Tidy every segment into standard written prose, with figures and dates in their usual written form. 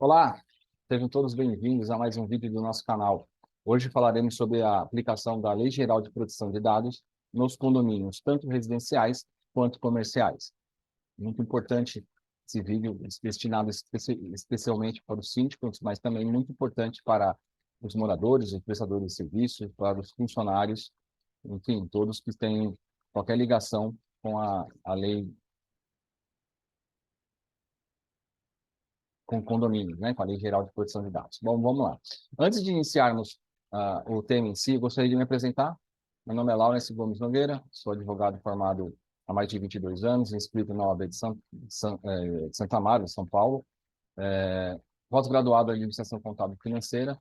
Olá, sejam todos bem-vindos a mais um vídeo do nosso canal. Hoje falaremos sobre a aplicação da Lei Geral de Proteção de Dados nos condomínios, tanto residenciais quanto comerciais. Muito importante esse vídeo, destinado especialmente para os síndicos, mas também muito importante para os moradores, os prestadores de serviços, para os funcionários, enfim, todos que têm qualquer ligação com a lei, com condomínios, né, com a Lei Geral de Proteção de Dados. Bom, vamos lá. Antes de iniciarmos o tema em si, eu gostaria de me apresentar. Meu nome é Laurence Gomes Nogueira, sou advogado formado há mais de 22 anos, inscrito na OAB de Santa Amaro, São Paulo, pós-graduado em Administração Contábil e Financeira,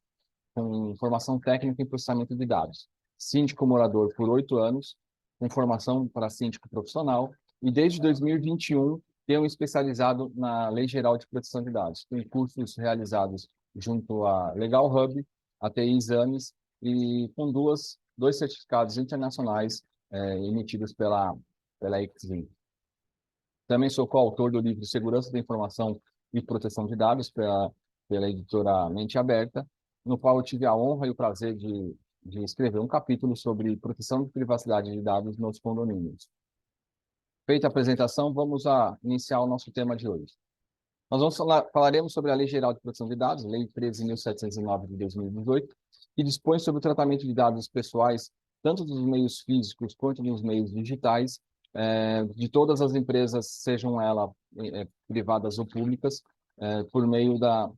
com formação técnica em processamento de dados. Síndico morador por 8 anos, com formação para síndico profissional, e desde 2021 tenho especializado na Lei Geral de Proteção de Dados, com cursos realizados junto à Legal Hub, a TI Exames, e com dois certificados internacionais emitidos pela ICSIM. Também sou coautor do livro Segurança da Informação e Proteção de Dados, pela editora Mente Aberta, no qual eu tive a honra e o prazer de escrever um capítulo sobre proteção de privacidade de dados nos condomínios. Feita a apresentação, vamos iniciar o nosso tema de hoje. Nós falaremos sobre a Lei Geral de Proteção de Dados, Lei 13.709 de 2018, que dispõe sobre o tratamento de dados pessoais, tanto dos meios físicos quanto dos meios digitais, de todas as empresas, sejam elas privadas ou públicas, por meio da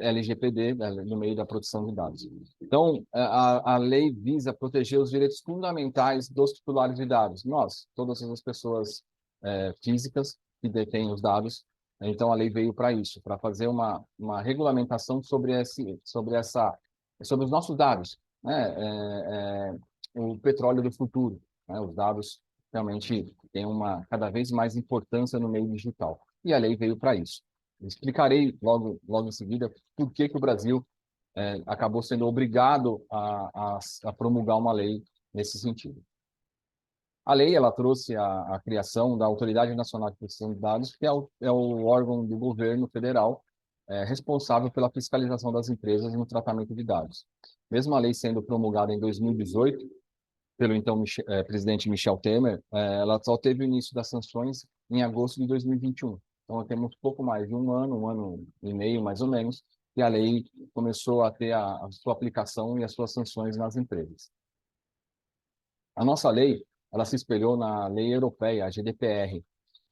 LGPD, no meio da proteção de dados. Então, a lei visa proteger os direitos fundamentais dos titulares de dados. Nós, todas as pessoas físicas que detêm os dados. Então, a lei veio para isso, para fazer uma regulamentação sobre os nossos dados, né? O petróleo do futuro, né? Os dados realmente têm cada vez mais importância no meio digital. E a lei veio para isso. Explicarei logo em seguida por que o Brasil acabou sendo obrigado a promulgar uma lei nesse sentido. A lei ela trouxe a criação da Autoridade Nacional de Proteção de Dados, que é o órgão do governo federal responsável pela fiscalização das empresas no tratamento de dados. Mesmo a lei sendo promulgada em 2018, pelo então presidente Michel Temer, ela só teve o início das sanções em agosto de 2021. Então, temos pouco mais de um ano e meio, mais ou menos, que a lei começou a ter a sua aplicação e as suas sanções nas empresas. A nossa lei, ela se espelhou na lei europeia, a GDPR,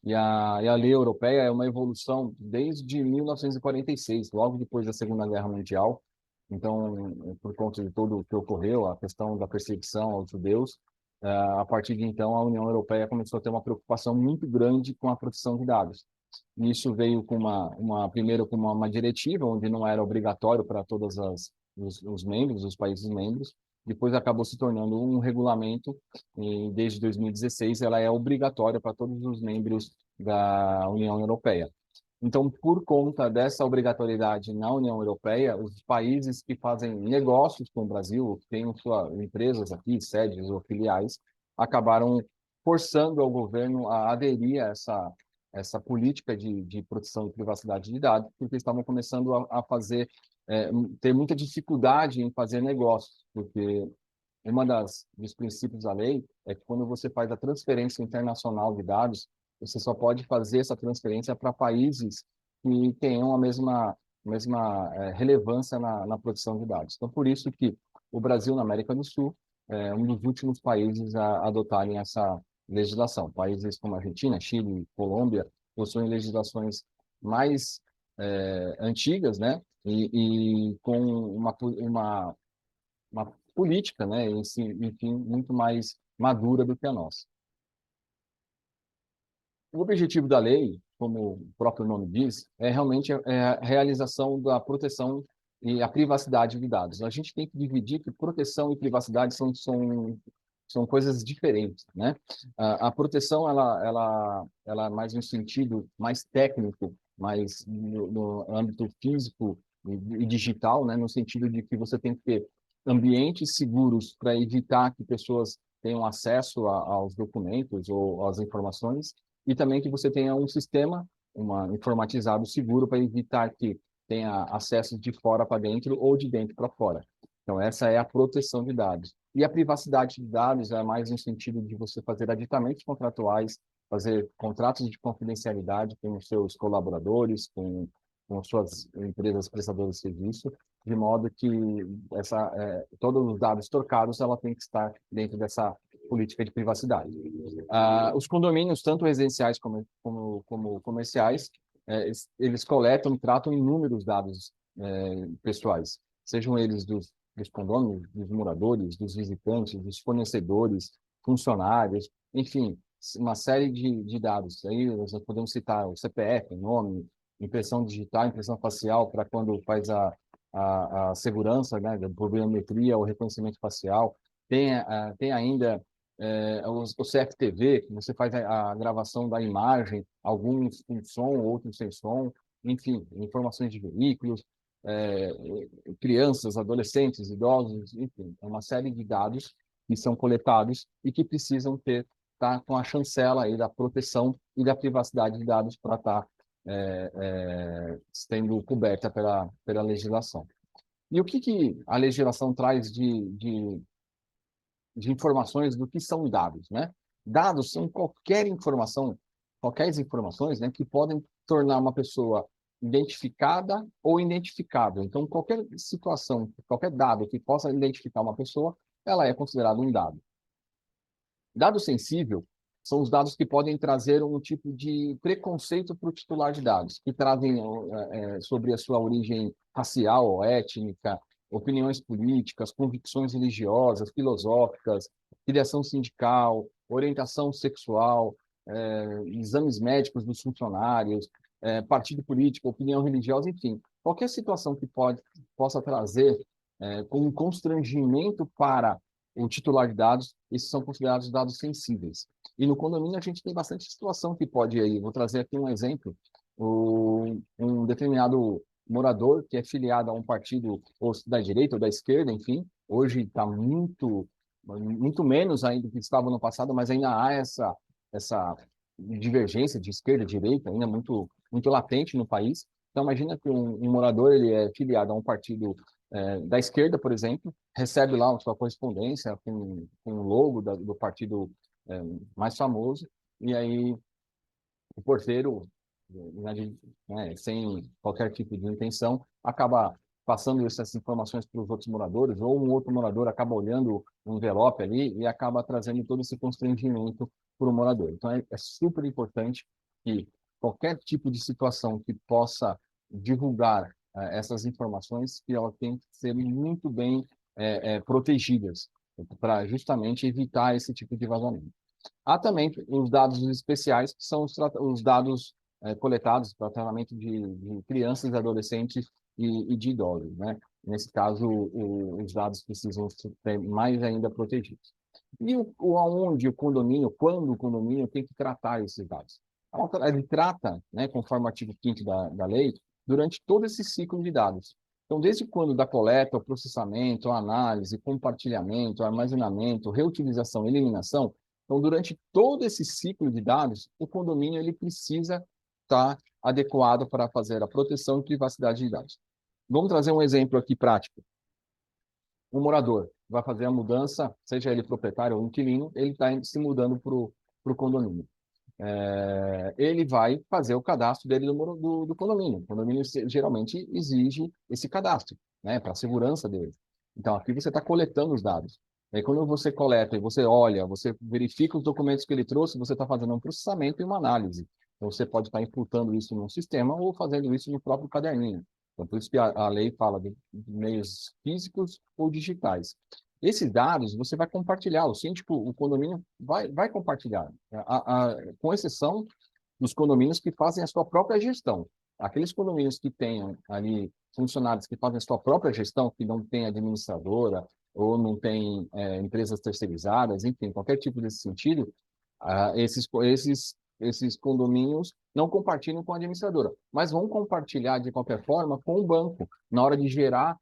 e a lei europeia é uma evolução desde 1946, logo depois da Segunda Guerra Mundial. Então, por conta de tudo o que ocorreu, a questão da perseguição aos judeus, a partir de então, a União Europeia começou a ter uma preocupação muito grande com a proteção de dados. E isso veio com primeiro com uma diretiva, onde não era obrigatório para todos os membros, os países membros. Depois acabou se tornando um regulamento, e desde 2016 ela é obrigatória para todos os membros da União Europeia. Então, por conta dessa obrigatoriedade na União Europeia, os países que fazem negócios com o Brasil, que têm suas empresas aqui, sedes ou filiais, acabaram forçando ao governo a aderir a essa política de proteção de privacidade de dados, porque estavam começando a ter muita dificuldade em fazer negócios, porque dos princípios da lei é que quando você faz a transferência internacional de dados, você só pode fazer essa transferência para países que tenham a mesma relevância na proteção de dados. Então, por isso que o Brasil, na América do Sul, é um dos últimos países a adotarem essa legislação. Países como Argentina, Chile, Colômbia possuem legislações mais antigas, né? E com uma política, né, enfim, muito mais madura do que a nossa. O objetivo da lei, como o próprio nome diz, é realmente a realização da proteção e a privacidade de dados. A gente tem que dividir que proteção e privacidade são coisas diferentes, né? A proteção ela é mais um sentido mais técnico, mais no âmbito físico e digital, né? No sentido de que você tem que ter ambientes seguros para evitar que pessoas tenham acesso aos documentos ou às informações, e também que você tenha um sistema informatizado seguro para evitar que tenha acesso de fora para dentro ou de dentro para fora. Então, essa é a proteção de dados. E a privacidade de dados é mais no sentido de você fazer aditamentos contratuais, fazer contratos de confidencialidade com os seus colaboradores, com suas empresas prestadoras de serviço, de modo que todos os dados trocados ela tem que estar dentro dessa política de privacidade. Os condomínios, tanto residenciais como comerciais, eles coletam e tratam inúmeros dados pessoais, sejam eles dos condôminos, dos moradores, dos visitantes, dos fornecedores, funcionários, enfim, uma série de dados. Aí nós podemos citar o CPF, nome, impressão digital, impressão facial, para quando faz a segurança, né, por biometria ou reconhecimento facial. Tem ainda o CFTV, que você faz a gravação da imagem, alguns com som, outros sem som, enfim, informações de veículos, crianças, adolescentes, idosos, enfim, é uma série de dados que são coletados e que precisam estar com a chancela aí da proteção e da privacidade de dados para estar sendo coberta pela legislação. E o que a legislação traz de informações do que são dados, né? Dados são qualquer informações, né, que podem tornar uma pessoa identificada ou identificável. Então, qualquer situação, qualquer dado que possa identificar uma pessoa, ela é considerada um dado. Dado sensível são os dados que podem trazer um tipo de preconceito para o titular de dados, que trazem sobre a sua origem racial ou étnica, opiniões políticas, convicções religiosas, filosóficas, filiação sindical, orientação sexual, exames médicos dos funcionários, partido político, opinião religiosa, enfim, qualquer situação que possa trazer com um constrangimento para o titular de dados, esses são considerados dados sensíveis. E no condomínio a gente tem bastante situação que pode ir aí. Vou trazer aqui um exemplo. Um determinado morador que é filiado a um partido ou da direita ou da esquerda, enfim, hoje está muito menos ainda do que estava no passado, mas ainda há essa divergência de esquerda e direita ainda muito latente no país. Então, imagina que um morador ele é filiado a um partido da esquerda, por exemplo, recebe lá a sua correspondência com o logo do partido mais famoso, e aí o porteiro, sem qualquer tipo de intenção, acaba passando essas informações para os outros moradores, ou um outro morador acaba olhando um envelope ali e acaba trazendo todo esse constrangimento para o morador. Então, é super importante que qualquer tipo de situação que possa divulgar essas informações, que elas têm que ser muito bem protegidas, para justamente evitar esse tipo de vazamento. Há também os dados especiais, que são os dados coletados para tratamento de crianças, adolescentes e de idosos, né? Nesse caso, os dados precisam ser mais ainda protegidos. E aonde o condomínio, quando o condomínio tem que tratar esses dados? Ele trata, né, conforme o artigo 5º da lei, durante todo esse ciclo de dados. Então, desde quando da coleta, o processamento, a análise, compartilhamento, armazenamento, reutilização, eliminação, então, durante todo esse ciclo de dados, o condomínio ele precisa estar adequado para fazer a proteção e privacidade de dados. Vamos trazer um exemplo aqui prático. Um morador vai fazer a mudança, seja ele proprietário ou inquilino, ele está se mudando para o condomínio. Ele vai fazer o cadastro dele do condomínio. O condomínio geralmente exige esse cadastro, né, para a segurança dele. Então, aqui você está coletando os dados. Aí, quando você coleta e você olha, você verifica os documentos que ele trouxe, você está fazendo um processamento e uma análise. Então, você pode estar imputando isso num sistema ou fazendo isso no próprio caderninho. Então, por isso que a lei fala de meios físicos ou digitais. Esses dados você vai compartilhar, o síndico, o condomínio vai compartilhar, com exceção dos condomínios que fazem a sua própria gestão. Aqueles condomínios que tenham ali funcionários que fazem a sua própria gestão, que não tem administradora ou não tem empresas terceirizadas, enfim, qualquer tipo desse sentido, esses condomínios não compartilham com a administradora, mas vão compartilhar de qualquer forma com o banco. Na hora de gerar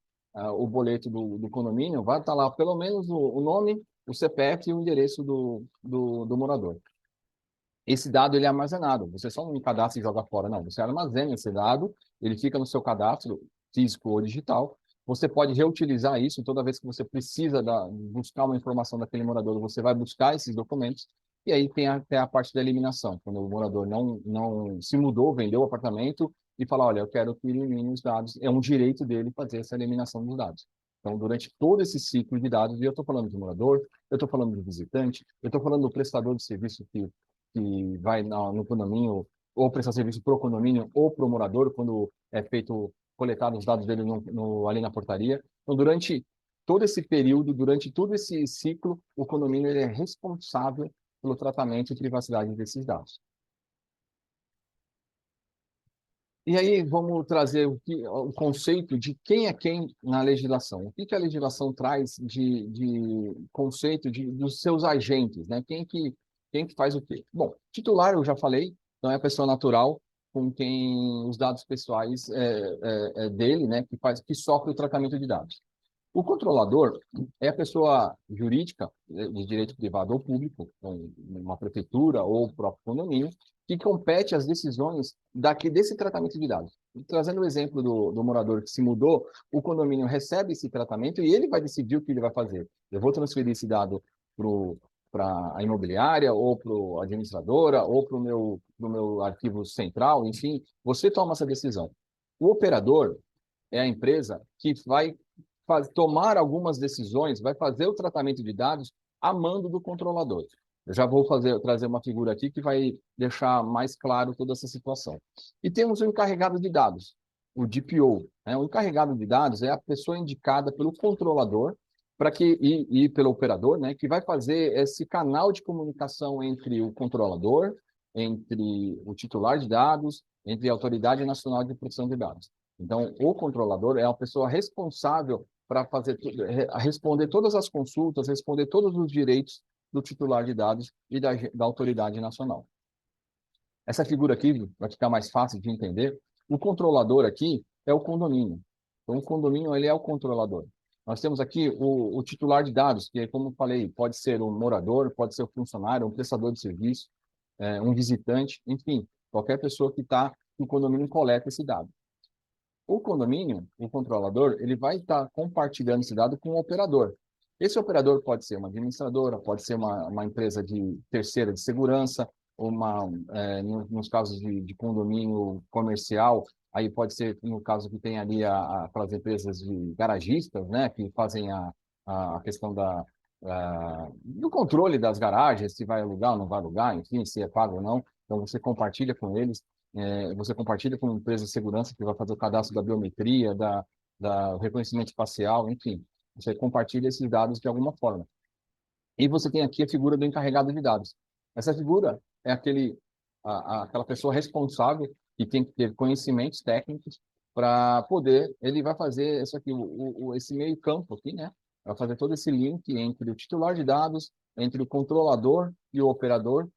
o boleto do condomínio, vai estar lá pelo menos o nome, o CPF e o endereço do morador. esse dado ele é armazenado. Você só não cadastra e joga fora, não. Você armazena esse dado, ele fica no seu cadastro físico ou digital. Você pode reutilizar isso toda vez que você precisa buscar uma informação daquele morador, você vai buscar esses documentos. E aí tem até a parte da eliminação, quando o morador não se mudou, vendeu o apartamento e fala, olha, eu quero que elimine os dados. É um direito dele fazer essa eliminação dos dados. Então, durante todo esse ciclo de dados, e eu estou falando de morador, eu estou falando do visitante, eu estou falando do prestador de serviço que vai no condomínio, ou prestar serviço para o condomínio, ou para o morador, quando é feito, coletado os dados dele ali na portaria. Então, durante todo esse período, durante todo esse ciclo, o condomínio ele é responsável pelo tratamento e privacidade desses dados. E aí vamos trazer o conceito de quem é quem na legislação. O que a legislação traz de conceito dos seus agentes, né? Quem que faz o quê? Bom, titular eu já falei, então é a pessoa natural com quem os dados pessoais é dele, né? Que sofre o tratamento de dados. O controlador é a pessoa jurídica, de direito privado ou público, uma prefeitura ou o próprio condomínio, que compete às decisões desse tratamento de dados. Trazendo o exemplo do morador que se mudou, o condomínio recebe esse tratamento e ele vai decidir o que ele vai fazer. Eu vou transferir esse dado para a imobiliária, ou para a administradora, ou para o meu arquivo central, enfim, você toma essa decisão. O operador é a empresa que vai tomar algumas decisões, vai fazer o tratamento de dados a mando do controlador. Eu já vou trazer uma figura aqui que vai deixar mais claro toda essa situação. E temos o encarregado de dados, o DPO. Né? O encarregado de dados é a pessoa indicada pelo controlador e pelo operador, né, que vai fazer esse canal de comunicação entre o controlador, entre o titular de dados, entre a Autoridade Nacional de Proteção de Dados. Então, o controlador é a pessoa responsável para responder todas as consultas, responder todos os direitos do titular de dados e da autoridade nacional. Essa figura aqui, para ficar mais fácil de entender, o controlador aqui é o condomínio. Então, o condomínio ele é o controlador. Nós temos aqui o titular de dados, que, como eu falei, pode ser um morador, pode ser um funcionário, um prestador de serviço, um visitante, enfim, qualquer pessoa que o condomínio coleta esse dado. O condomínio, o controlador, ele vai estar compartilhando esse dado com o operador. Esse operador pode ser uma administradora, pode ser uma empresa de terceira de segurança, nos casos de condomínio comercial, aí pode ser, no caso que tem ali aquelas empresas de garagistas, né, que fazem a questão do controle das garagens, se vai alugar ou não vai alugar, enfim, se é pago ou não. Então, você compartilha com eles. Você compartilha com uma empresa de segurança que vai fazer o cadastro da biometria, da reconhecimento facial, enfim. Você compartilha esses dados de alguma forma. E você tem aqui a figura do encarregado de dados. Essa figura é aquela pessoa responsável que tem que ter conhecimentos técnicos para poder, ele vai fazer isso aqui, esse meio campo aqui, né? Vai fazer todo esse link entre o titular de dados, entre o controlador e o operador,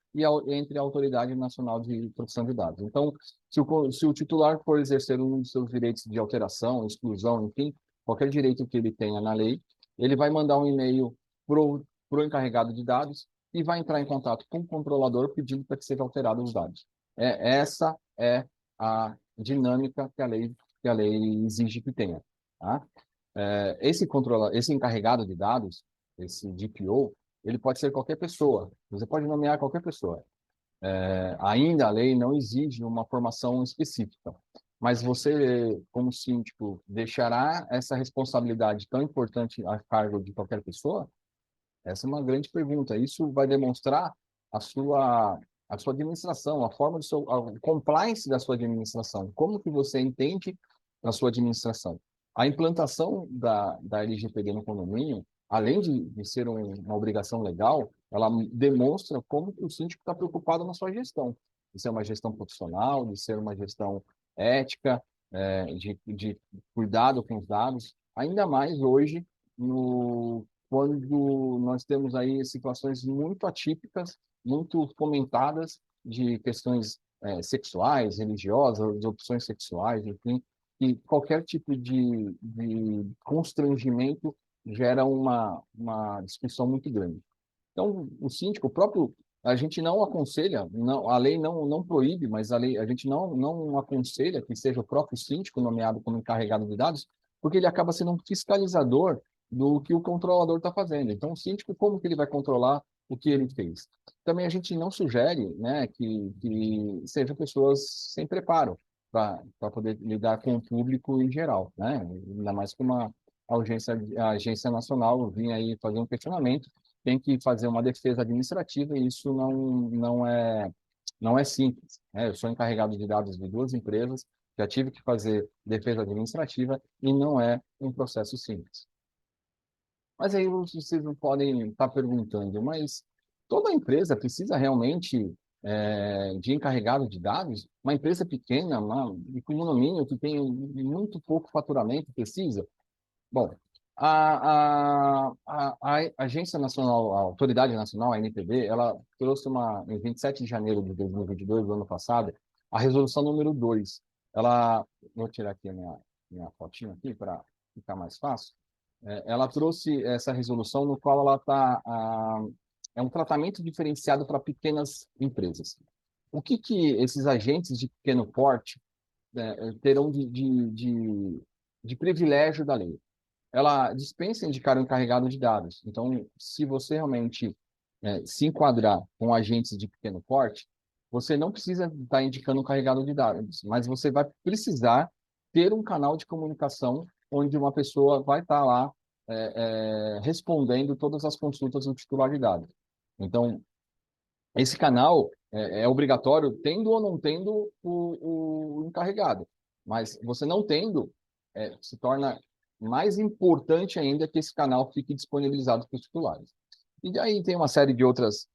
entre a Autoridade Nacional de Proteção de Dados. Então, se o titular for exercer um dos seus direitos de alteração, exclusão, enfim, qualquer direito que ele tenha na lei, ele vai mandar um e-mail para o encarregado de dados e vai entrar em contato com o controlador pedindo para que seja alterado os dados. Essa é a dinâmica que a lei exige que tenha. Tá? Esse encarregado de dados, esse DPO, ele pode ser qualquer pessoa. Você pode nomear qualquer pessoa. Ainda a lei não exige uma formação específica, mas você, como síndico, deixará essa responsabilidade tão importante a cargo de qualquer pessoa? Essa é uma grande pergunta. Isso vai demonstrar a sua, a sua administração, a forma a compliance da sua administração. Como que você entende a sua administração? A implantação da LGPD no condomínio, além de ser uma obrigação legal, ela demonstra como que o síndico está preocupado na sua gestão. De ser uma gestão profissional, de ser uma gestão ética, de cuidado com os dados, ainda mais hoje no quando nós temos aí situações muito atípicas, muito fomentadas de questões sexuais, religiosas, de opções sexuais, enfim, e qualquer tipo de constrangimento gera uma discussão muito grande. Então, o síndico, o próprio a gente não aconselha, não, a lei não proíbe, mas a gente não aconselha que seja o próprio síndico nomeado como encarregado de dados, porque ele acaba sendo um fiscalizador do que o controlador está fazendo. Então, o síndico, como que ele vai controlar o que ele fez? Também a gente não sugere, né, que sejam pessoas sem preparo para poder lidar com o público em geral, né? Ainda mais que a agência nacional vinha aí fazer um questionamento, tem que fazer uma defesa administrativa e isso não é simples, né? Eu sou encarregado de dados de duas empresas, já tive que fazer defesa administrativa e não é um processo simples. Mas aí vocês não podem estar perguntando, mas toda empresa precisa realmente de encarregado de dados? Uma empresa pequena, de condomínio que tem muito pouco faturamento, precisa? Bom, a Agência Nacional, a Autoridade Nacional, a ANTD, ela trouxe em 27 de janeiro de 2022, do ano passado, a resolução número 2. Vou tirar aqui a minha fotinha aqui para ficar mais fácil. Ela trouxe essa resolução no qual é um tratamento diferenciado para pequenas empresas. O que esses agentes de pequeno porte terão de privilégio da lei? Ela dispensa indicar o encarregado de dados. Então, se você realmente se enquadrar com agentes de pequeno porte, você não precisa estar indicando um carregado de dados, mas você vai precisar ter um canal de comunicação onde uma pessoa vai estar lá respondendo todas as consultas do titular de dados. Então, esse canal é obrigatório, tendo ou não tendo o encarregado. Mas você não tendo, se torna mais importante ainda que esse canal fique disponibilizado para os titulares. E aí tem uma série de outros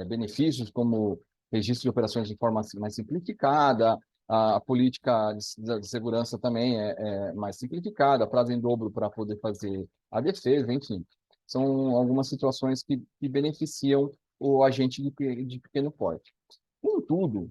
benefícios, como registro de operações de forma mais simplificada, a política de segurança também é mais simplificada, prazo em dobro para poder fazer a defesa, enfim. São algumas situações que beneficiam o agente de pequeno porte. Contudo,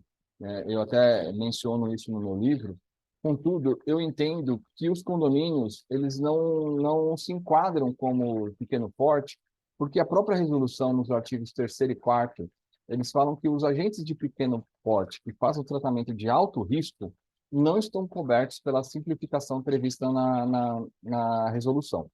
eu até menciono isso no meu livro, contudo, eu entendo que os condomínios, eles não se enquadram como pequeno porte, porque a própria resolução, nos artigos 3º e 4º, eles falam que os agentes de pequeno porte que fazem o tratamento de alto risco não estão cobertos pela simplificação prevista na resolução.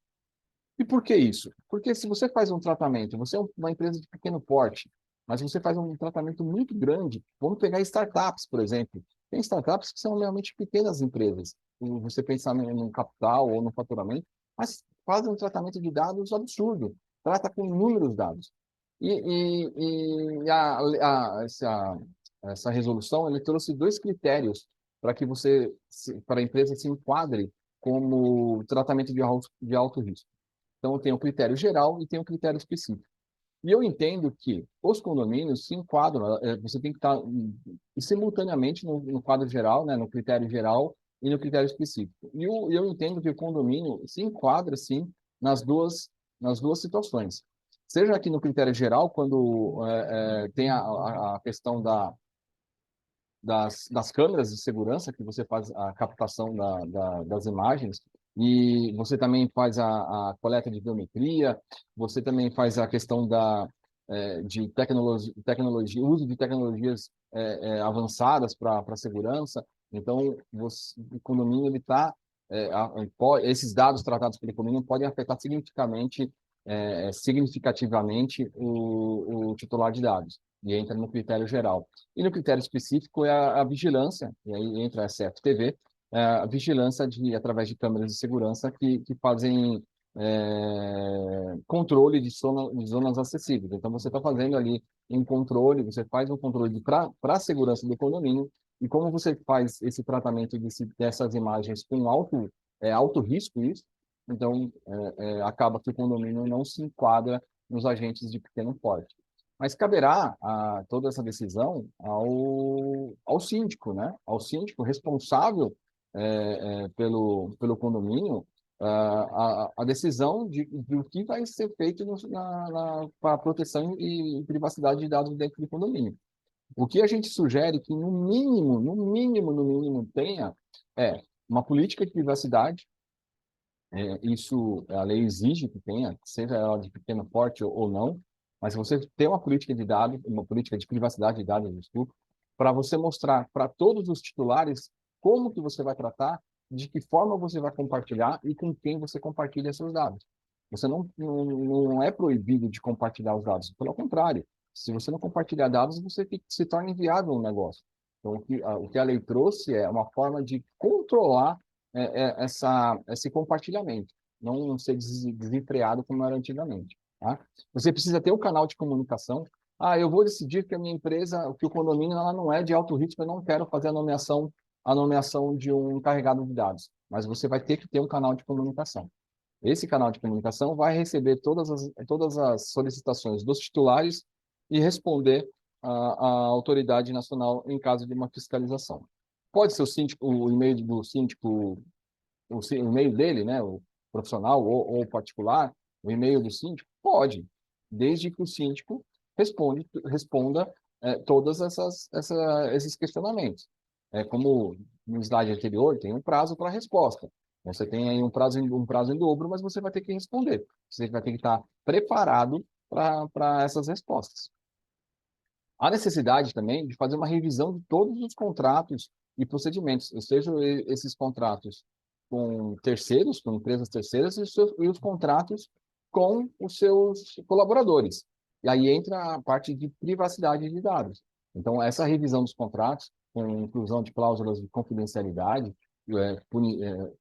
E por que isso? Porque se você faz um tratamento, você é uma empresa de pequeno porte, mas você faz um tratamento muito grande, vamos pegar startups, por exemplo. Tem startups que são realmente pequenas empresas. E você pensar no capital ou no faturamento, mas fazem um tratamento de dados absurdo. Trata com inúmeros dados. Essa resolução, ele trouxe dois critérios para que para a empresa se enquadre como tratamento de alto risco. Então, tem o critério geral e tem o critério específico. E eu entendo que os condomínios se enquadram, você tem que estar simultaneamente no quadro geral, né, no critério geral e no critério específico. E eu entendo que o condomínio se enquadra, sim, nas duas situações. Seja aqui no critério geral, quando tem a questão das câmeras de segurança, que você faz a captação das imagens, e você também faz a coleta de biometria, você também faz a questão de uso de tecnologias avançadas para segurança. Então, o condomínio ele está esses dados tratados pelo condomínio podem afetar significativamente o titular de dados e entra no critério geral. E no critério específico é a vigilância, e aí entra a CFTV, a vigilância através de câmeras de segurança que fazem controle de zonas acessíveis. Então, você está fazendo ali um controle, você faz um controle para a segurança do condomínio, e como você faz esse tratamento dessas imagens com alto risco, isso, então acaba que o condomínio não se enquadra nos agentes de pequeno porte. Mas caberá toda essa decisão ao síndico, né? Ao síndico responsável pelo condomínio, a decisão do que vai ser feito para a proteção e privacidade de dados dentro do condomínio. O que a gente sugere que, no mínimo, tenha uma política de privacidade. Isso a lei exige que tenha, seja ela de pequeno porte ou não. Mas você tem uma política de dados, uma política de privacidade de dados, desculpa, para você mostrar para todos os titulares como que você vai tratar, de que forma você vai compartilhar e com quem você compartilha seus dados. Você não é proibido de compartilhar os dados, pelo contrário. Se você não compartilhar dados, você se torna inviável um negócio. Então, o que a lei trouxe é uma forma de controlar esse compartilhamento, não ser desenfreado como era antigamente. Tá? Você precisa ter um canal de comunicação. Ah, eu vou decidir que a minha empresa, que o condomínio ela não é de alto risco, eu não quero fazer a nomeação de um encarregado de dados. Mas você vai ter que ter um canal de comunicação. Esse canal de comunicação vai receber todas as solicitações dos titulares e responder à autoridade nacional em caso de uma fiscalização. Pode ser o síndico, o e-mail do síndico, o e-mail dele, né, o profissional ou particular, o e-mail do síndico? Pode, desde que o síndico responda todas esses questionamentos. Como no slide anterior, tem um prazo para resposta. Você tem aí um prazo em dobro, mas você vai ter que responder. Você vai ter que estar preparado para essas respostas. Há necessidade também de fazer uma revisão de todos os contratos e procedimentos, sejam esses contratos com terceiros, com empresas terceiras, e os contratos com os seus colaboradores. E aí entra a parte de privacidade de dados. Então, essa revisão dos contratos, com inclusão de cláusulas de confidencialidade,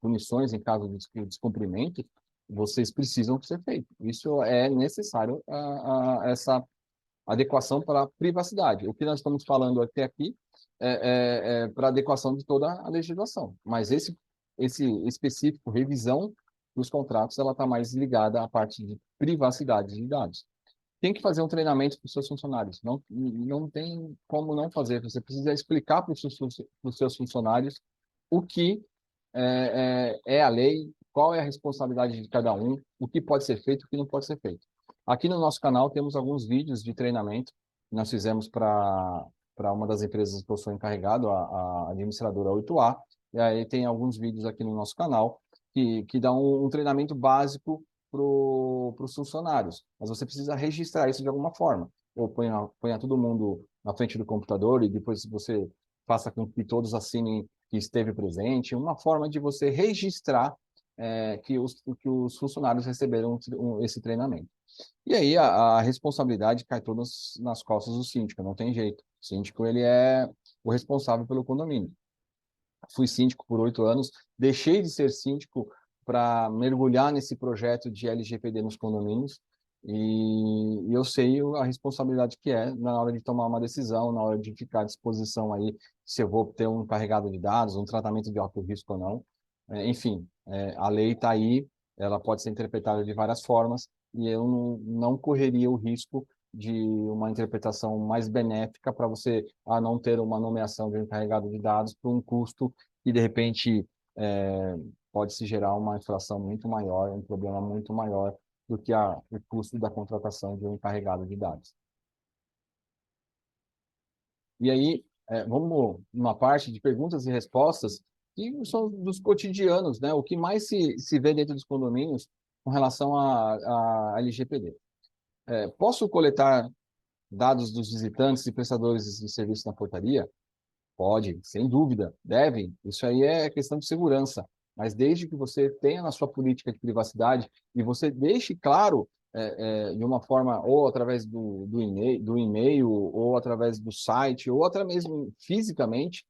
punições em caso de descumprimento, vocês precisam ser feito. Isso é necessário, essa adequação para a privacidade. O que nós estamos falando até aqui é para adequação de toda a legislação. Mas esse específico, revisão dos contratos, ela está mais ligada à parte de privacidade de dados. Tem que fazer um treinamento para os seus funcionários. Não tem como não fazer. Você precisa explicar para os seus funcionários o que é a lei, qual é a responsabilidade de cada um, o que pode ser feito e o que não pode ser feito. Aqui no nosso canal temos alguns vídeos de treinamento que nós fizemos para uma das empresas que eu sou encarregado, a administradora 8A, e aí tem alguns vídeos aqui no nosso canal que dão um treinamento básico para os funcionários, mas você precisa registrar isso de alguma forma. Ou ponha todo mundo na frente do computador e depois você faça com que todos assinem que esteve presente, uma forma de você registrar que os funcionários receberam esse treinamento. E aí a responsabilidade cai toda nas costas do síndico, não tem jeito. O síndico ele é o responsável pelo condomínio. Fui síndico por 8 anos, deixei de ser síndico para mergulhar nesse projeto de LGPD nos condomínios, e eu sei a responsabilidade que é na hora de tomar uma decisão, na hora de ficar à disposição aí, se eu vou ter um carregado de dados, um tratamento de alto risco ou não. Enfim, a lei está aí, ela pode ser interpretada de várias formas, e eu não correria o risco de uma interpretação mais benéfica para você não ter uma nomeação de um encarregado de dados por um custo que, de repente, pode se gerar uma inflação muito maior, um problema muito maior do que o custo da contratação de um encarregado de dados. E aí, vamos numa parte de perguntas e respostas que são dos cotidianos, né? O que mais se vê dentro dos condomínios com relação a LGPD. Posso coletar dados dos visitantes e prestadores de serviço na portaria? Pode, sem dúvida, devem. Isso aí é questão de segurança. Mas desde que você tenha na sua política de privacidade e você deixe claro de uma forma, ou através do e-mail, ou através do site, ou até mesmo fisicamente,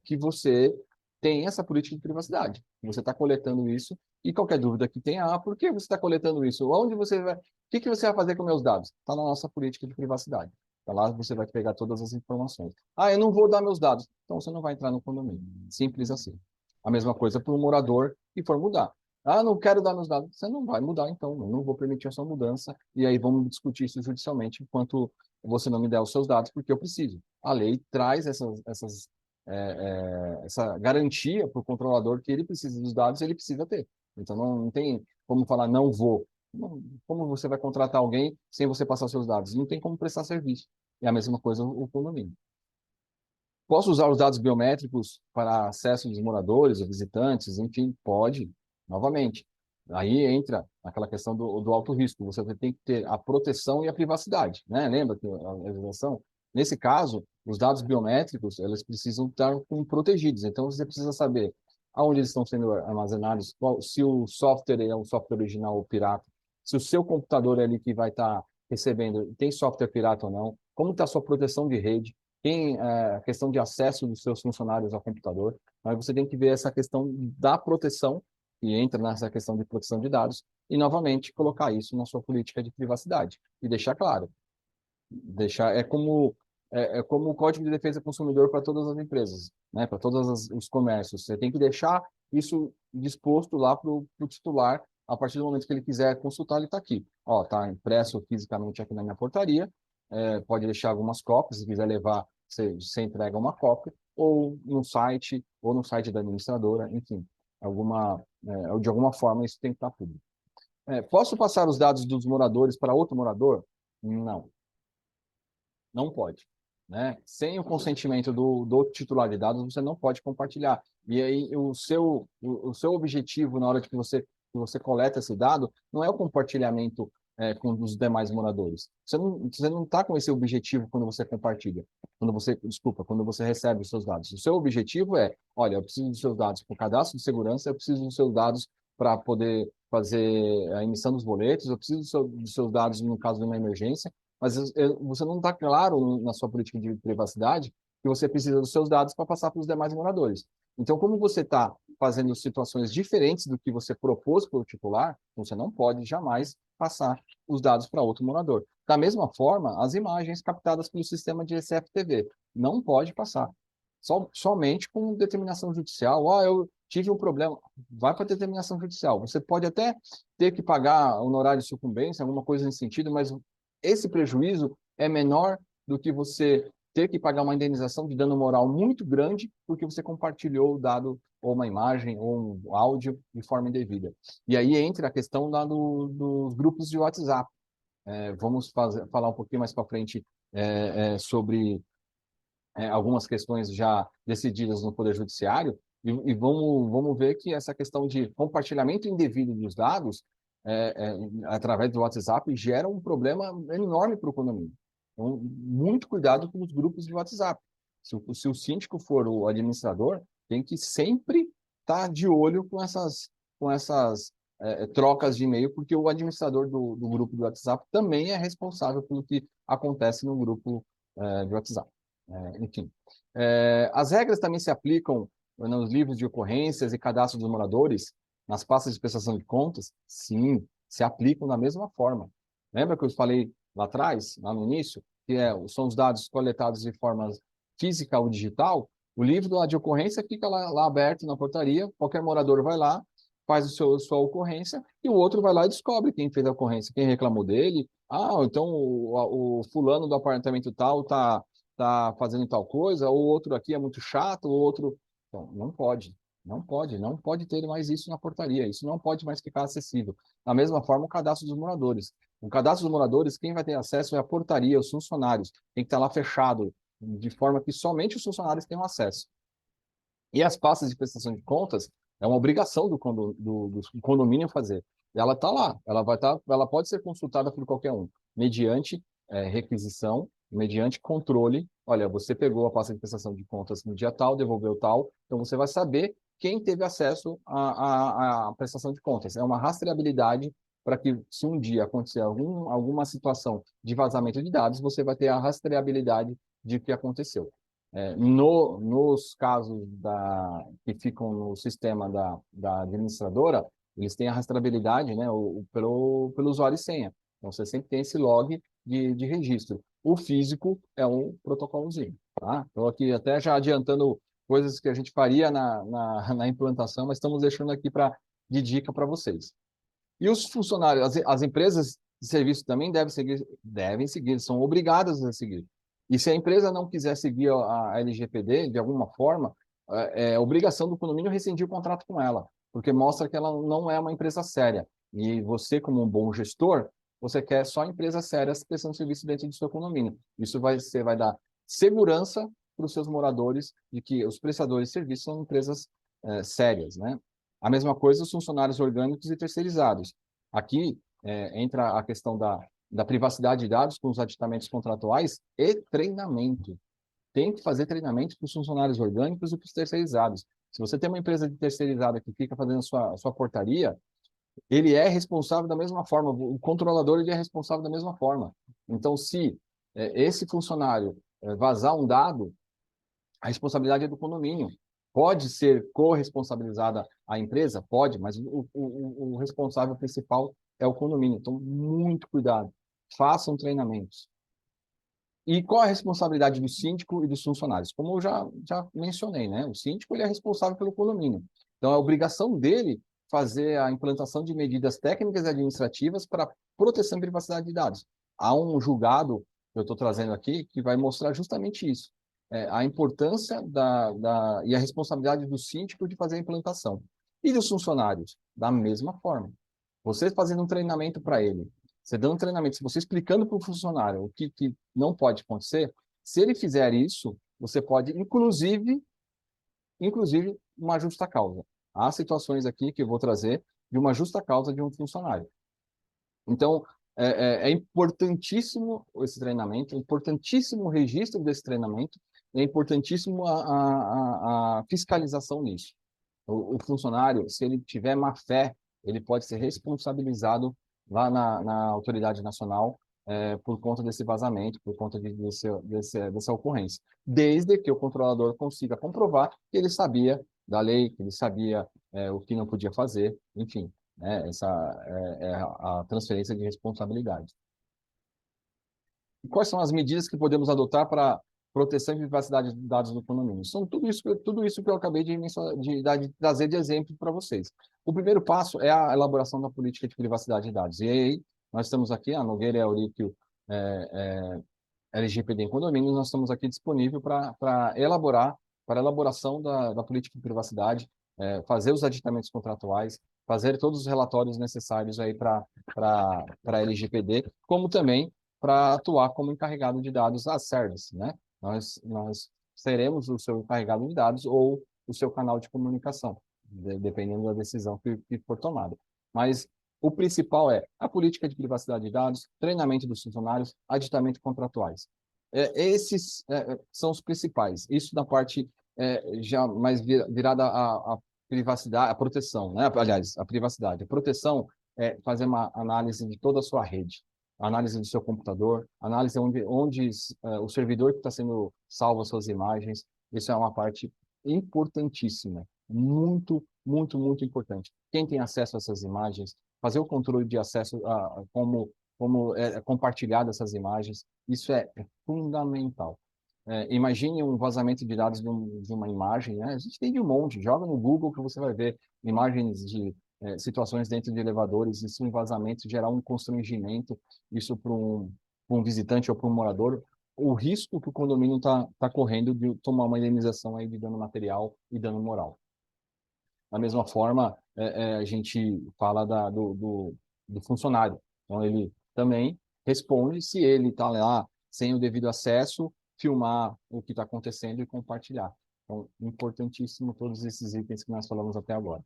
que você tem essa política de privacidade. Você está coletando isso e qualquer dúvida que tenha, por que você está coletando isso? Onde você vai, o que você vai fazer com meus dados? Está na nossa política de privacidade. Então, lá você vai pegar todas as informações. Eu não vou dar meus dados. Então, você não vai entrar no condomínio. Simples assim. A mesma coisa para o morador que for mudar. Não quero dar meus dados. Você não vai mudar, então. Eu não vou permitir a sua mudança. E aí vamos discutir isso judicialmente enquanto você não me der os seus dados, porque eu preciso. A lei traz essa garantia para o controlador que ele precisa dos dados, ele precisa ter. Então, não tem como falar, não vou. Como você vai contratar alguém sem você passar os seus dados? Não tem como prestar serviço. É a mesma coisa o condomínio. Posso usar os dados biométricos para acesso dos moradores ou visitantes? Enfim, pode. Novamente, Aí entra aquela questão do alto risco. Você tem que ter a proteção e a privacidade, né? Lembra que a legislação? Nesse caso, os dados biométricos, eles precisam estar protegidos. Então, você precisa saber aonde eles estão sendo armazenados, se o software é um software original ou pirata, se o seu computador é ali que vai estar recebendo tem software pirata ou não, como está a sua proteção de rede, tem a questão de acesso dos seus funcionários ao computador. Mas você tem que ver essa questão da proteção e entra nessa questão de proteção de dados, e novamente colocar isso na sua política de privacidade. E deixar claro, é como o Código de Defesa do Consumidor para todas as empresas, né? Para todos os comércios. Você tem que deixar isso disposto lá para o titular, a partir do momento que ele quiser consultar, ele está aqui. Ó, está impresso fisicamente aqui na minha portaria, pode deixar algumas cópias, se quiser levar, você entrega uma cópia, ou no site da administradora, enfim, de alguma forma isso tem que estar público. Posso passar os dados dos moradores para outro morador? Não, não pode. Né? Sem o consentimento do titular de dados, você não pode compartilhar. E aí o seu objetivo na hora de que você coleta esse dado não é o compartilhamento com os demais moradores. Você não está com esse objetivo quando você compartilha, quando você recebe os seus dados. O seu objetivo é, olha, eu preciso dos seus dados para o cadastro de segurança, eu preciso dos seus dados para poder fazer a emissão dos boletos, eu preciso dos seus dados no caso de uma emergência, mas você não está claro na sua política de privacidade que você precisa dos seus dados para passar para os demais moradores. Então, como você está fazendo situações diferentes do que você propôs para o titular, você não pode jamais passar os dados para outro morador. Da mesma forma, as imagens captadas pelo sistema de CFTV não pode passar. Somente com determinação judicial. Eu tive um problema, vai para determinação judicial. Você pode até ter que pagar honorário de sucumbência, alguma coisa nesse sentido, mas esse prejuízo é menor do que você ter que pagar uma indenização de dano moral muito grande porque você compartilhou o dado ou uma imagem ou um áudio de forma indevida. E aí entra a questão dos grupos de WhatsApp. Vamos falar um pouquinho mais para frente sobre algumas questões já decididas no Poder Judiciário e vamos ver que essa questão de compartilhamento indevido dos dados através do WhatsApp gera um problema enorme para o condomínio. Então, muito cuidado com os grupos de WhatsApp. Se o síndico for o administrador, tem que sempre estar de olho com essas trocas de e-mail, porque o administrador do grupo do WhatsApp também é responsável pelo que acontece no grupo de WhatsApp. Enfim, as regras também se aplicam nos livros de ocorrências e cadastro dos moradores, nas pastas de prestação de contas? Sim, se aplicam da mesma forma. Lembra que eu falei lá atrás, lá no início, que são os dados coletados de forma física ou digital? O livro de ocorrência fica lá aberto na portaria, qualquer morador vai lá, faz sua ocorrência, e o outro vai lá e descobre quem fez a ocorrência, quem reclamou dele. Então o fulano do apartamento tal tá fazendo tal coisa, ou outro aqui é muito chato, ou outro... Então, não pode ter mais isso na portaria, isso não pode mais ficar acessível. Da mesma forma, o cadastro dos moradores. O cadastro dos moradores, quem vai ter acesso é a portaria, os funcionários. Tem que estar lá fechado, de forma que somente os funcionários tenham acesso. E as pastas de prestação de contas é uma obrigação do condomínio fazer. Ela está lá, ela pode ser consultada por qualquer um, mediante requisição, mediante controle. Olha, você pegou a pasta de prestação de contas no dia tal, devolveu tal, então você vai saber quem teve acesso à prestação de contas. É uma rastreabilidade para que, se um dia acontecer alguma situação de vazamento de dados, você vai ter a rastreabilidade de que aconteceu. Nos casos que ficam no sistema da administradora, eles têm a rastreabilidade, né, pelo usuário e senha. Então, você sempre tem esse log de registro. O físico é um protocolozinho. Tá? Estou aqui até já adiantando coisas que a gente faria na implantação, mas estamos deixando aqui de dica para vocês. E os funcionários, as empresas de serviço também devem seguir, são obrigadas a seguir. E se a empresa não quiser seguir a LGPD de alguma forma, é obrigação do condomínio rescindir o contrato com ela, porque mostra que ela não é uma empresa séria. E você, como um bom gestor, você quer só empresas sérias prestando serviço dentro do seu condomínio. Você vai dar segurança para os seus moradores de que os prestadores de serviço são empresas sérias, né? A mesma coisa os funcionários orgânicos e terceirizados. Aqui entra a questão da privacidade de dados com os aditamentos contratuais e treinamento. Tem que fazer treinamento para os funcionários orgânicos e para os terceirizados. Se você tem uma empresa de terceirizada que fica fazendo sua portaria, ele é responsável da mesma forma, o controlador ele é responsável da mesma forma. Então, se esse funcionário vazar um dado, a responsabilidade é do condomínio. Pode ser corresponsabilizada a empresa? Pode, mas o responsável principal é o condomínio. Então, muito cuidado. Façam treinamentos. E qual a responsabilidade do síndico e dos funcionários? Como eu já mencionei, né? O síndico ele é responsável pelo condomínio. Então, é obrigação dele fazer a implantação de medidas técnicas e administrativas para proteção e privacidade de dados. Há um julgado que eu estou trazendo aqui que vai mostrar justamente isso. A importância e a responsabilidade do síndico de fazer a implantação. E dos funcionários? Da mesma forma. Você fazendo um treinamento para ele, você dando um treinamento, se você explicando para o funcionário o que não pode acontecer, se ele fizer isso, você pode, inclusive, uma justa causa. Há situações aqui que eu vou trazer de uma justa causa de um funcionário. Então, é importantíssimo esse treinamento, é importantíssimo o registro desse treinamento, é importantíssimo a fiscalização nisso. O funcionário, se ele tiver má fé, ele pode ser responsabilizado lá na autoridade nacional por conta desse vazamento, por conta dessa ocorrência. Desde que o controlador consiga comprovar que ele sabia da lei, que ele sabia o que não podia fazer, enfim, né, essa é a transferência de responsabilidade. E quais são as medidas que podemos adotar para proteção e privacidade de dados do condomínio? São tudo isso que eu acabei de trazer de exemplo para vocês. O primeiro passo é a elaboração da política de privacidade de dados. E aí, nós estamos aqui, a Nogueira e a Euríquio, LGPD em condomínios, nós estamos aqui disponível para para a elaboração da política de privacidade, fazer os aditamentos contratuais, fazer todos os relatórios necessários aí para a LGPD, como também para atuar como encarregado de dados a service, né? Nós seremos o seu encarregado de dados ou o seu canal de comunicação, dependendo da decisão que for tomada. Mas o principal é a política de privacidade de dados, treinamento dos funcionários, aditamento contratuais. Esses são os principais. Isso na parte já mais virada à privacidade, à proteção, né? Aliás, a privacidade. A proteção é fazer uma análise de toda a sua rede, análise do seu computador, análise onde o servidor que está sendo salvo as suas imagens. Isso é uma parte importantíssima, muito, muito, muito importante. Quem tem acesso a essas imagens, fazer o controle de acesso a como é compartilhado essas imagens, isso é fundamental. Imagine um vazamento de dados de uma imagem, né? A gente tem de um monte, joga no Google que você vai ver imagens de situações dentro de elevadores, isso um vazamento, gerar um constrangimento, isso para um visitante ou para um morador, o risco que o condomínio tá correndo de tomar uma indenização aí de dano material e dano moral. Da mesma forma, a gente fala do funcionário. Então, ele também responde se ele está lá sem o devido acesso, filmar o que está acontecendo e compartilhar. Então, importantíssimo todos esses itens que nós falamos até agora.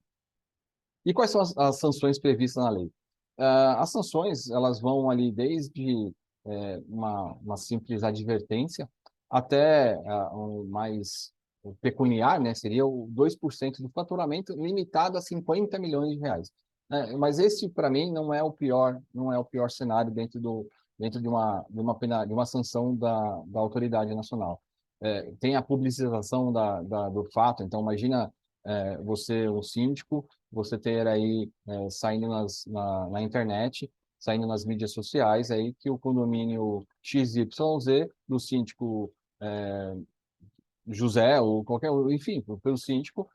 E quais são as sanções previstas na lei? As sanções, elas vão ali desde uma simples advertência até um mais pecuniar, né? Seria o 2% do faturamento limitado a 50 milhões de reais. Mas esse, para mim, não é o pior cenário dentro de uma sanção da autoridade nacional. Tem a publicização do fato, então imagina você, um síndico, você ter aí saindo na internet, saindo nas mídias sociais, aí que o condomínio XYZ do síndico José, ou qualquer, enfim, pelo síndico,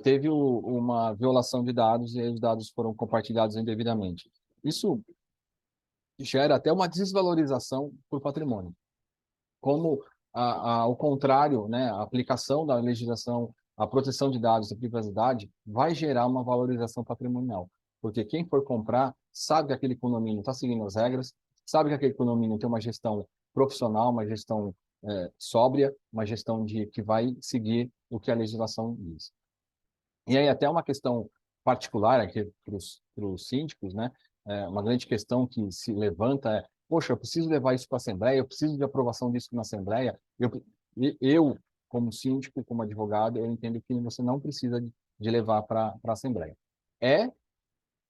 teve uma violação de dados e aí os dados foram compartilhados indevidamente. Isso gera até uma desvalorização para o patrimônio. Como, ao contrário, né, a aplicação da legislação, a proteção de dados e privacidade vai gerar uma valorização patrimonial. Porque quem for comprar sabe que aquele condomínio está seguindo as regras, sabe que aquele condomínio tem uma gestão profissional, uma gestão sóbria, uma gestão que vai seguir o que a legislação diz. E aí até uma questão particular aqui para os síndicos, né? Uma grande questão que se levanta é, poxa, eu preciso levar isso para a Assembleia, eu preciso de aprovação disso na Assembleia. Eu, como síndico, como advogado, eu entendo que você não precisa de levar para a Assembleia. É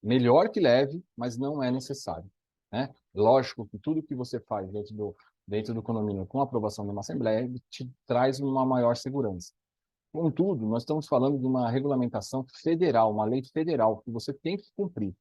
melhor que leve, mas não é necessário, né? Lógico que tudo que você faz dentro do condomínio com aprovação de uma Assembleia te traz uma maior segurança. Contudo, nós estamos falando de uma regulamentação federal, uma lei federal, que você tem que cumprir.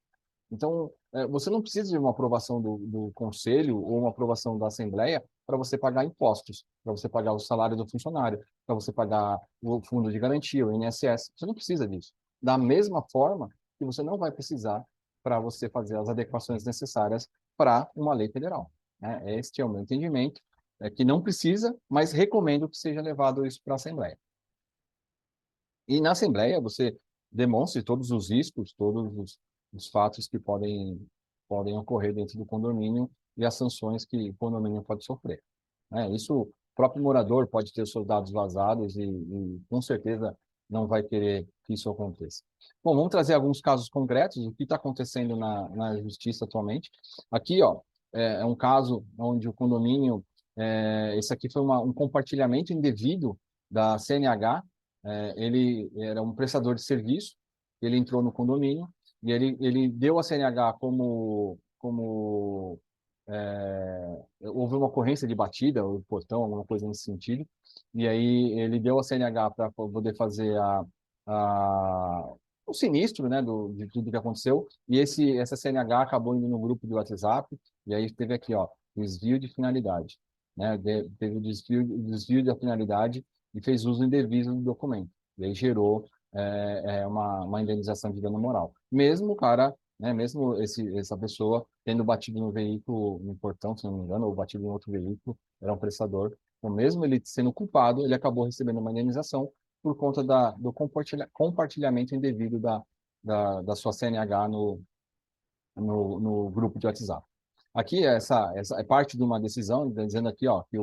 Então, você não precisa de uma aprovação do Conselho ou uma aprovação da Assembleia para você pagar impostos, para você pagar o salário do funcionário, para você pagar o fundo de garantia, o INSS. Você não precisa disso. Da mesma forma que você não vai precisar para você fazer as adequações necessárias para uma lei federal, né? Este é o meu entendimento, que não precisa, mas recomendo que seja levado isso para a Assembleia. E na Assembleia você demonstre todos os riscos, todos os fatos que podem ocorrer dentro do condomínio e as sanções que o condomínio pode sofrer, né? Isso, o próprio morador pode ter os seus dados vazados e com certeza não vai querer que isso aconteça. Bom, vamos trazer alguns casos concretos, o que está acontecendo na justiça atualmente. Aqui, ó, é um caso onde o condomínio, esse aqui foi um compartilhamento indevido da CNH. Ele era um prestador de serviço, ele entrou no condomínio e ele deu a CNH houve uma ocorrência de batida, o portão, alguma coisa nesse sentido, e aí ele deu a CNH para poder fazer o sinistro, né, de tudo que aconteceu, e essa CNH acabou indo no grupo de WhatsApp, e aí teve aqui, ó, desvio de finalidade, né, teve desvio da finalidade e fez uso indevido do documento, e aí gerou uma indenização de dano moral. Mesmo o cara, né, mesmo essa pessoa tendo batido no veículo, no portão, se não me engano, ou batido em outro veículo, era um prestador. Então, mesmo ele sendo culpado, ele acabou recebendo uma indenização por conta do compartilhamento indevido da sua CNH no grupo de WhatsApp. Aqui, essa é parte de uma decisão, dizendo aqui, ó, que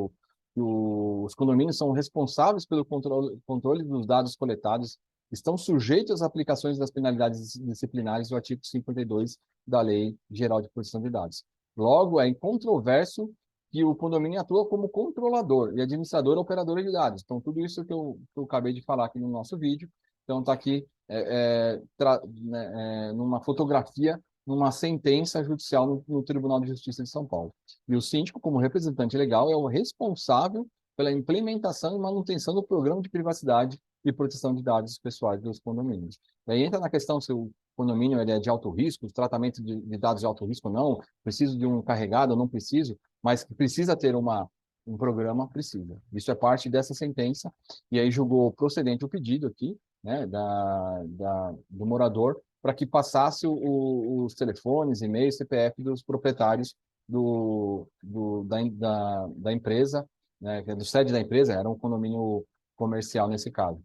os condomínios são responsáveis pelo controle dos dados coletados, estão sujeitos às aplicações das penalidades disciplinares do artigo 52 da Lei Geral de Proteção de Dados. Logo, é incontroverso que o condomínio atua como controlador e administrador operador de dados. Então, tudo isso que eu acabei de falar aqui no nosso vídeo, então está aqui numa fotografia, numa sentença judicial no Tribunal de Justiça de São Paulo. E o síndico, como representante legal, é o responsável pela implementação e manutenção do programa de privacidade e proteção de dados pessoais dos condomínios. Daí entra na questão se o condomínio é de alto risco, o tratamento de dados de alto risco ou não, preciso de um carregado ou não preciso, mas que precisa ter um programa, precisa. Isso é parte dessa sentença, e aí julgou procedente o pedido aqui, né, do morador, para que passasse os telefones, e-mails, CPF dos proprietários da empresa, né, do sede da empresa, era um condomínio comercial nesse caso.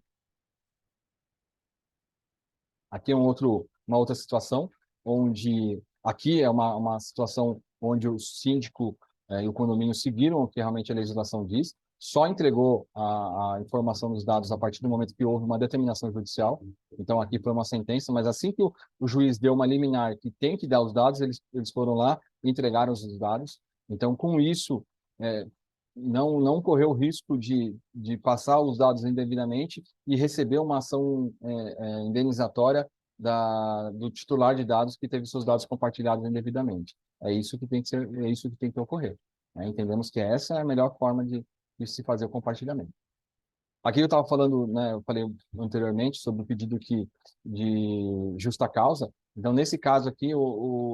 Aqui é uma outra situação, onde aqui é uma situação onde o síndico e o condomínio seguiram o que realmente a legislação diz, só entregou a informação dos dados a partir do momento que houve uma determinação judicial. Então, aqui foi uma sentença, mas assim que o juiz deu uma liminar que tem que dar os dados, eles foram lá e entregaram os dados. Então, com isso, não correu o risco de passar os dados indevidamente e receber uma ação indenizatória do titular de dados que teve seus dados compartilhados indevidamente. É isso que tem que ser, é isso que tem que ocorrer, né? Entendemos que essa é a melhor forma de se fazer o compartilhamento. Aqui eu estava falando, né, eu falei anteriormente sobre o pedido de justa causa. Então, nesse caso aqui,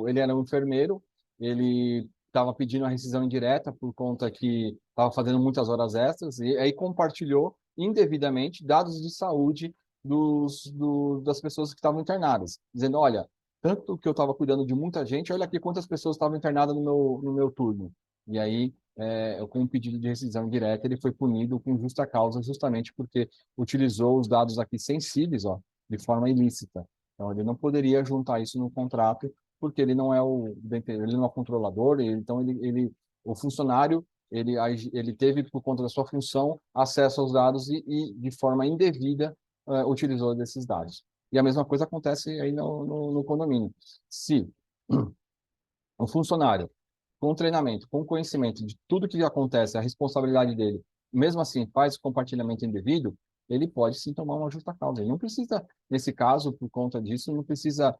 ele era um enfermeiro, ele estava pedindo a rescisão indireta por conta que estava fazendo muitas horas extras e aí compartilhou indevidamente dados de saúde das pessoas que estavam internadas, dizendo, olha, tanto que eu estava cuidando de muita gente, olha aqui quantas pessoas estavam internadas no meu turno. E aí, com um pedido de rescisão indireta, ele foi punido com justa causa, justamente porque utilizou os dados aqui sensíveis, ó, de forma ilícita. Então, ele não poderia juntar isso no contrato, porque ele não é ele não é o controlador, então o funcionário ele teve, por conta da sua função, acesso aos dados e de forma indevida, utilizou desses dados. E a mesma coisa acontece aí no condomínio. Se um funcionário, com treinamento, com conhecimento de tudo que acontece, a responsabilidade dele, mesmo assim faz compartilhamento indevido, ele pode sim tomar uma justa causa. Ele não precisa, nesse caso, por conta disso, não precisa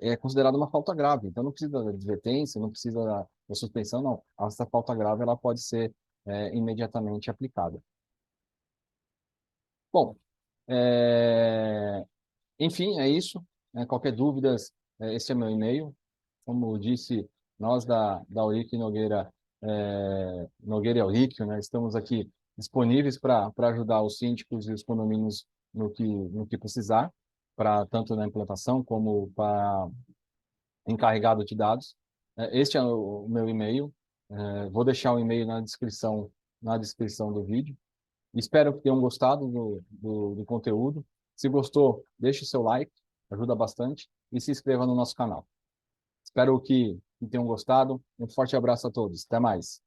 é considerado uma falta grave. Então não precisa da advertência, não precisa da suspensão, não. Essa falta grave ela pode ser imediatamente aplicada. Bom, é, enfim, é isso. Qualquer dúvidas, esse é meu e-mail. Como disse, nós da Eurico Nogueira, Nogueira e Eurico, né, estamos aqui disponíveis para ajudar os síndicos e os condomínios no que precisar, para tanto na implantação como para encarregado de dados. Este é o meu e-mail. Vou deixar o e-mail na descrição do vídeo. Espero que tenham gostado do conteúdo. Se gostou, deixe o seu like, ajuda bastante, e se inscreva no nosso canal. Espero que tenham gostado. Um forte abraço a todos. Até mais.